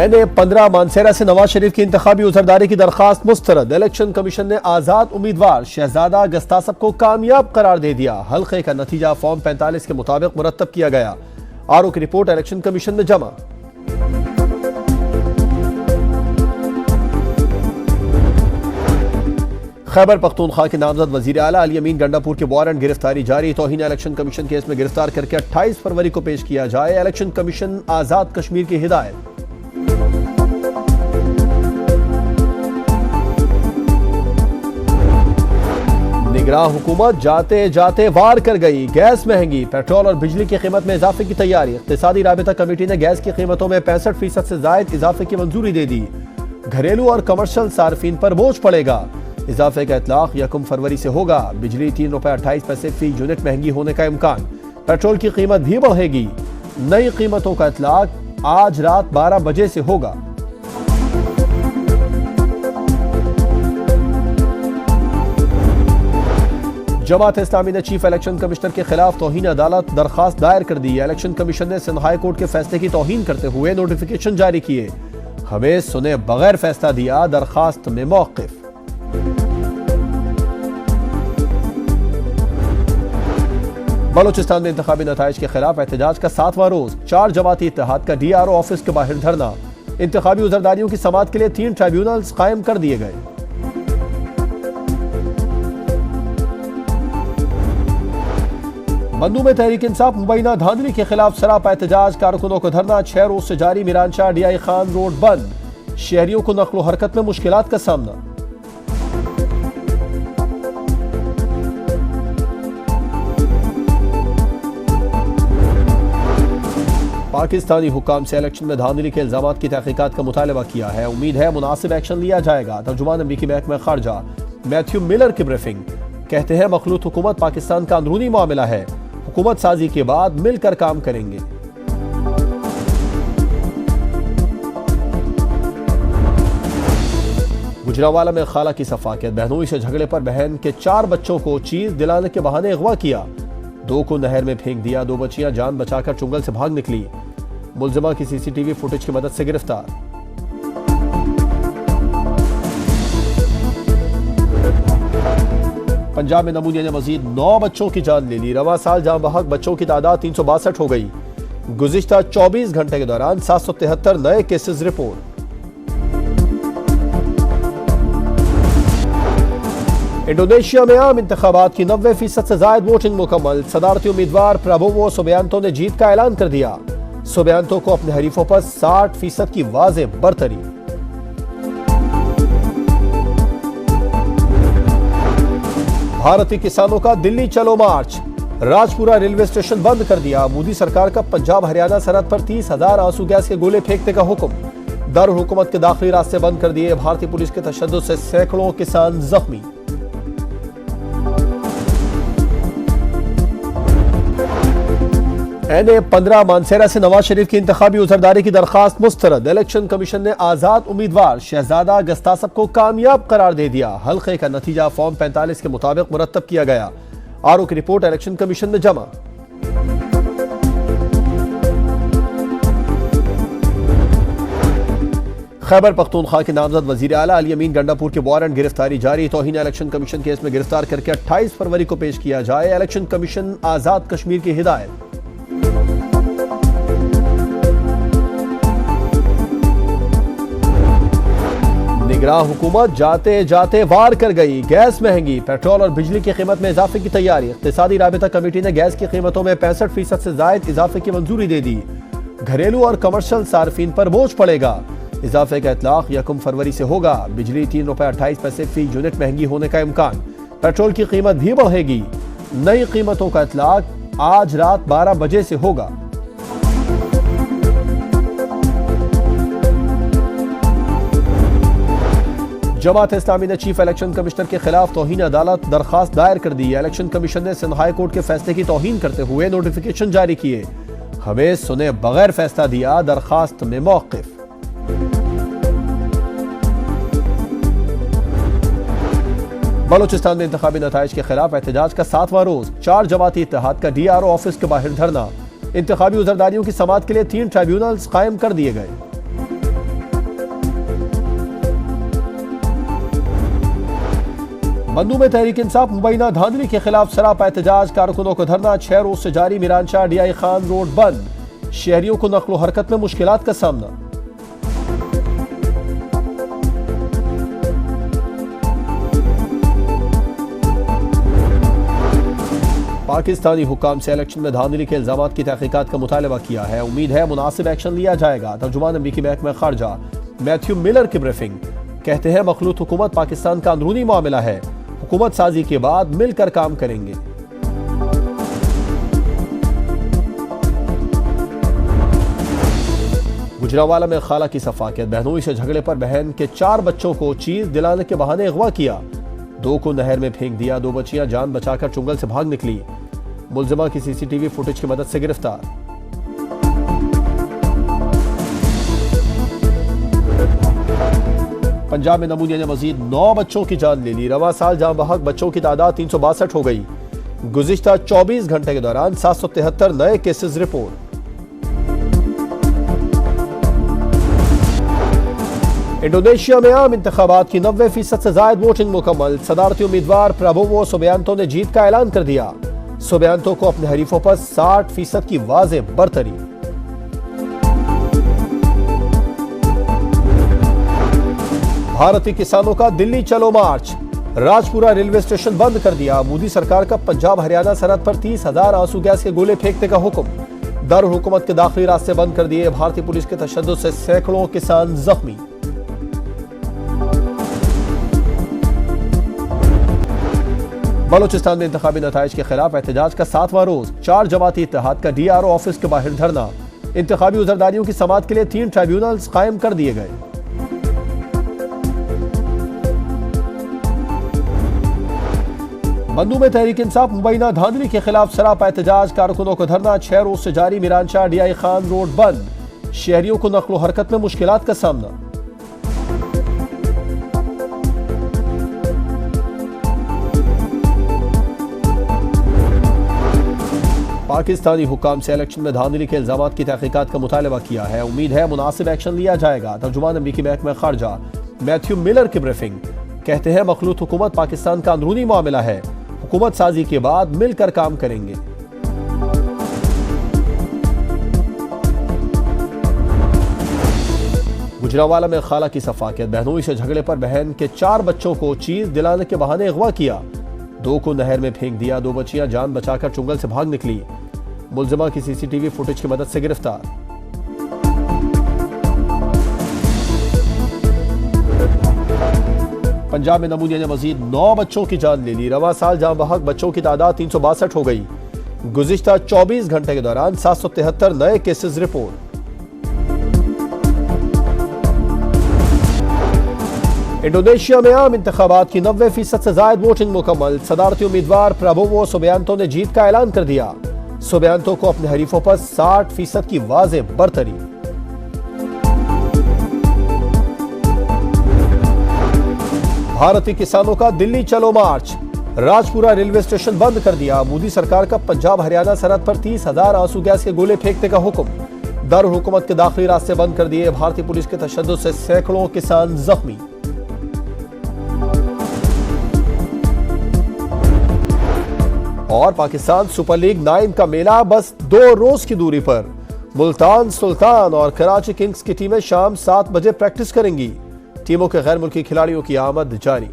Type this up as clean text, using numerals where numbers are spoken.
NA-15 Mansehra से नवाज शरीफ की इंतखाबी उजरदारी की दरखास्त मुस्तरद। इलेक्शन कमीशन ने आजाद उम्मीदवार शहजादा गस्तासब को कामयाब करार दे दिया। हल्के का नतीजा फॉर्म 45 के मुताबिक मुरतब किया गया। आरओ की रिपोर्ट इलेक्शन कमीशन में जमा। खैबर पख्तूनख्वा के नामजद वजीर आला अली अमीन गंडापुर के वारंट गिरफ्तारी जारी। तौहीन इलेक्शन कमीशन केस में गिरफ्तार करके 28 फरवरी को पेश किया जाए। इलेक्शन कमीशन आजाद कश्मीर की हिदायत। निगरान हुकूमत जाते जाते वार कर गई। गैस महंगी, पेट्रोल और बिजली की कीमत में इजाफे की तैयारी। इक़्तिसादी राबिता कमेटी ने गैस की कीमतों में 65% से जायद इजाफे की मंजूरी दे दी। घरेलू और कमर्शियल सार्फिन पर बोझ पड़ेगा। इजाफे का इतलाक 1 फरवरी से होगा। बिजली ₹3.28 फी यूनिट महंगी होने का इम्कान। पेट्रोल की कीमत भी बढ़ेगी। नई कीमतों का इतलाक आज रात 12 बजे से होगा। जमात इस्लामी ने चीफ इलेक्शन कमिश्नर के खिलाफ तौहीन अदालत दरखास्त दायर कर दी। इलेक्शन कमीशन ने सिंध हाई कोर्ट के फैसले की तौहीन करते हुए नोटिफिकेशन जारी किए। हमें सुने बगैर फैसला दिया, दरखास्त में मौक़िफ। बलूचिस्तान में इंतखाबी नताइज के खिलाफ एहतजाज का 7वां रोज। 4 जमाती इत्तेहाद का DRO ऑफिस के बाहर धरना। इंतखाबी उजरदारियों की समाअत के लिए 3 ट्राइब्यूनल्स कायम कर दिए गए। बंदू में तहरीक इंसाफ मुबैना धांधली के खिलाफ सरापा एहतजाज। कारकुनों को धरना। 6 रोज से जारी मीरानशाह DI खान रोड बंद। शहरियों को नक्लो हरकत में मुश्किलात का सामना। पाकिस्तानी हुकाम से इलेक्शन में धांधली के इल्जामात की तहकीकात का मुतालबा किया है। उम्मीद है मुनासिब एक्शन लिया जाएगा। तर्जुमान अमरीकी महकमा खारजा मैथ्यू मिलर की ब्रीफिंग। कहते हैं मखलूत हुकूमत पाकिस्तान का अंदरूनी मामला है। हुकूमत साजी के बाद मिलकर काम करेंगे। गुजरांवाला में खाला की सफाकियत। बहनोई से झगड़े पर बहन के 4 बच्चों को चीज दिलाने के बहाने अगवा किया। 2 को नहर में फेंक दिया। 2 बच्चियां जान बचाकर चुंगल से भाग निकली। मुलजिमा की CCTV फुटेज की मदद से गिरफ्तार। पंजाब में नमूनिया ने मजीद 9 बच्चों की जान ले ली। रवां साल जान बहक बच्चों की तादाद 362 हो गई। गुज़िश्ता 24 घंटे के दौरान 773 नए केसेस रिपोर्ट। इंडोनेशिया में आम इंतखाबात की 90% से जायद वोटिंग मुकम्मल। सदारती उम्मीदवार प्रबोवो सुबियांतो ने जीत का ऐलान कर दिया। सुबियांतो को अपने हरीफों पर 60% की वाज़े बरतरी। भारतीय किसानों का दिल्ली चलो मार्च। राजपुरा रेलवे स्टेशन बंद कर दिया। मोदी सरकार का पंजाब हरियाणा सरहद पर 30,000 आंसू गैस के गोले फेंकने का हुक्म। दारुल हुकूमत के दाखिली रास्ते बंद कर दिए। भारतीय पुलिस के तशद्दुद से सैकड़ों किसान जख्मी। NA-15 मानसेरा से नवाज शरीफ की इंतखाबी उजरदारी की दरखास्त मुस्तरद। इलेक्शन कमीशन ने आजाद उम्मीदवार शहजादा गस्तासब को कामयाब करार दे दिया। हल्के का नतीजा फॉर्म 45 के मुताबिक मुरतब किया गया। आरओ की रिपोर्ट इलेक्शन कमीशन में जमा। खैबर पख्तूनख्वा के नामजद वजीर आला अली अमीन गंडापुर के वारंट गिरफ्तारी जारी। तौहीन इलेक्शन कमीशन केस में गिरफ्तार करके 28 फरवरी को पेश किया जाए। इलेक्शन कमीशन आजाद कश्मीर की हिदायत। निगरान हुकूमत जाते जाते वार कर गई। गैस महंगी, पेट्रोल और बिजली की कीमत में इजाफे की तैयारी। इक़्तिसादी राबिता कमेटी ने गैस की कीमतों में 65% से जायद इजाफे की मंजूरी दे दी। घरेलू और कमर्शियल सार्फिन पर बोझ पड़ेगा। इजाफे का इतलाक 1 फरवरी से होगा। बिजली ₹3.28 फी यूनिट महंगी होने का इम्कान। पेट्रोल की कीमत भी बढ़ेगी। नई कीमतों का इतलाक आज रात 12 बजे से होगा। जमात इस्लामी ने चीफ इलेक्शन कमिश्नर के खिलाफ तौहीन अदालत दरखास्त दायर कर दी। इलेक्शन कमीशन ने सिंध हाई कोर्ट के फैसले की तौहीन करते हुए नोटिफिकेशन जारी किए। हमें सुने बगैर फैसला दिया, दरखास्त में मौक़िफ। बलूचिस्तान में इंतखाबी नताइज के खिलाफ एहतजाज का 7वां रोज। 4 जमाती इत्तेहाद का DRO ऑफिस के बाहर धरना। इंतखाबी उजरदारियों की समाअत के लिए 3 ट्राइब्यूनल्स कायम कर दिए गए। मन्नू में तहरीक इंसाफ मुबैना धांधली के खिलाफ सरापा एहतजाज, कारकुनों को धरना 6 रोज से जारी। मीरानशाह डीआई खान रोड बंद, शहरियों को नक्लो हरकत में मुश्किलात का सामना। पाकिस्तानी हुक्काम से इलेक्शन में धांधली के इल्जामात की तहकीकात का मुतालबा किया है। उम्मीद है मुनासिब एक्शन लिया जाएगा। तर्जुमान अमरीकी महकमा खारजा मैथ्यू मिलर की ब्रीफिंग, कहते हैं मखलूत हुकूमत पाकिस्तान का अंदरूनी मामला है, हुकूमत साजी के बाद मिलकर काम करेंगे। गुजरांवाला में खाला की सफाकियत, बहनोई से झगड़े पर बहन के 4 बच्चों को चीज दिलाने के बहाने अगवा किया, 2 को नहर में फेंक दिया। 2 बच्चियां जान बचाकर चुंगल से भाग निकली, मुलजिमा की सीसीटीवी फुटेज की मदद से गिरफ्तार। पंजाब में नमूनिया ने मजीद 9 बच्चों की जान ले ली। रवां साल जां बहक बच्चों की तादाद 362 हो गई। गुज़िश्ता 24 घंटे के दौरान 773 नए केसेस रिपोर्ट। इंडोनेशिया में आम इंतखाबात की 90% से जायद वोटिंग मुकम्मल। सदारती उम्मीदवार प्रबोवो सुबियांतो ने जीत का ऐलान कर दिया। सुबियांतो को अपने हरीफों पर 60% की वाज़ेह बरतरी। भारतीय किसानों का दिल्ली चलो मार्च, राजपुरा रेलवे स्टेशन बंद कर दिया। मोदी सरकार का पंजाब हरियाणा सरहद पर 30,000 आंसू गैस के गोले फेंकने का हुक्म। दारुल हुकूमत के दाखिली रास्ते बंद कर दिए। भारतीय पुलिस के तशद्दुद से सैकड़ों किसान जख्मी। बलोचिस्तान में इंतखाबी नताइज के खिलाफ एहतजाज का 7वां रोज, 4 जमाती इत्तेहाद का डीआरओ ऑफिस के बाहर धरना। इंतखाबी उजरदारियों की समाअत के लिए 3 ट्राइब्यूनल्स कायम कर दिए गए। मन्नू में तहरीक इंसाफ मुबैना धांधली के खिलाफ सरापा एहतजाज, कारकुनों को धरना 6 रोज से जारी। मीरानशाह डीआई खान रोड बंद, शहरियों को नक्लो हरकत में मुश्किलात का सामना। पाकिस्तानी हुक्काम से इलेक्शन में धांधली के इल्जामात की तहकीकात का मुतालबा किया है। उम्मीद है मुनासिब एक्शन लिया जाएगा। तर्जुमान अमरीकी महकमा खारजा मैथ्यू मिलर की ब्रीफिंग, कहते हैं मखलूत हुकूमत पाकिस्तान का अंदरूनी मामला है, हुकूमत साजी के बाद मिलकर काम करेंगे। गुजरांवाला में खाला की सफाकियत, बहनोई से झगड़े पर बहन के 4 बच्चों को चीज दिलाने के बहाने अगवा किया, 2 को नहर में फेंक दिया। 2 बच्चियां जान बचाकर चुंगल से भाग निकली, मुलजिमा की सीसीटीवी फुटेज की मदद से गिरफ्तार। पंजाब में नमूनिया ने मजीद 9 बच्चों की जान ले ली। रवां साल जां बहक बच्चों की तादाद 362 हो गई। गुज़िश्ता 24 घंटे के दौरान 773 नए केसेस रिपोर्ट। इंडोनेशिया में आम इंतखाबात की 90% से जायद वोटिंग मुकम्मल। सदारती उम्मीदवार प्रबोवो सुबियांतो ने जीत का ऐलान कर दिया। सुबियांतो को अपने हरीफों पर 60% की वाज़ेह बरतरी। भारतीय किसानों का दिल्ली चलो मार्च, राजपुरा रेलवे स्टेशन बंद कर दिया। मोदी सरकार का पंजाब हरियाणा सरहद पर 30,000 आंसू गैस के गोले फेंकने का हुक्म। दारुल हुकूमत के दाखिली रास्ते बंद कर दिए। भारतीय पुलिस के तशद्दुद से सैकड़ों किसान जख्मी। और पाकिस्तान सुपर लीग 9 का मेला बस 2 रोज की दूरी पर। मुल्तान सुल्तान और कराची किंग्स की टीमें शाम 7 बजे प्रैक्टिस करेंगी। टीमों के गैर मुल्की खिलाड़ियों की आमद जारी।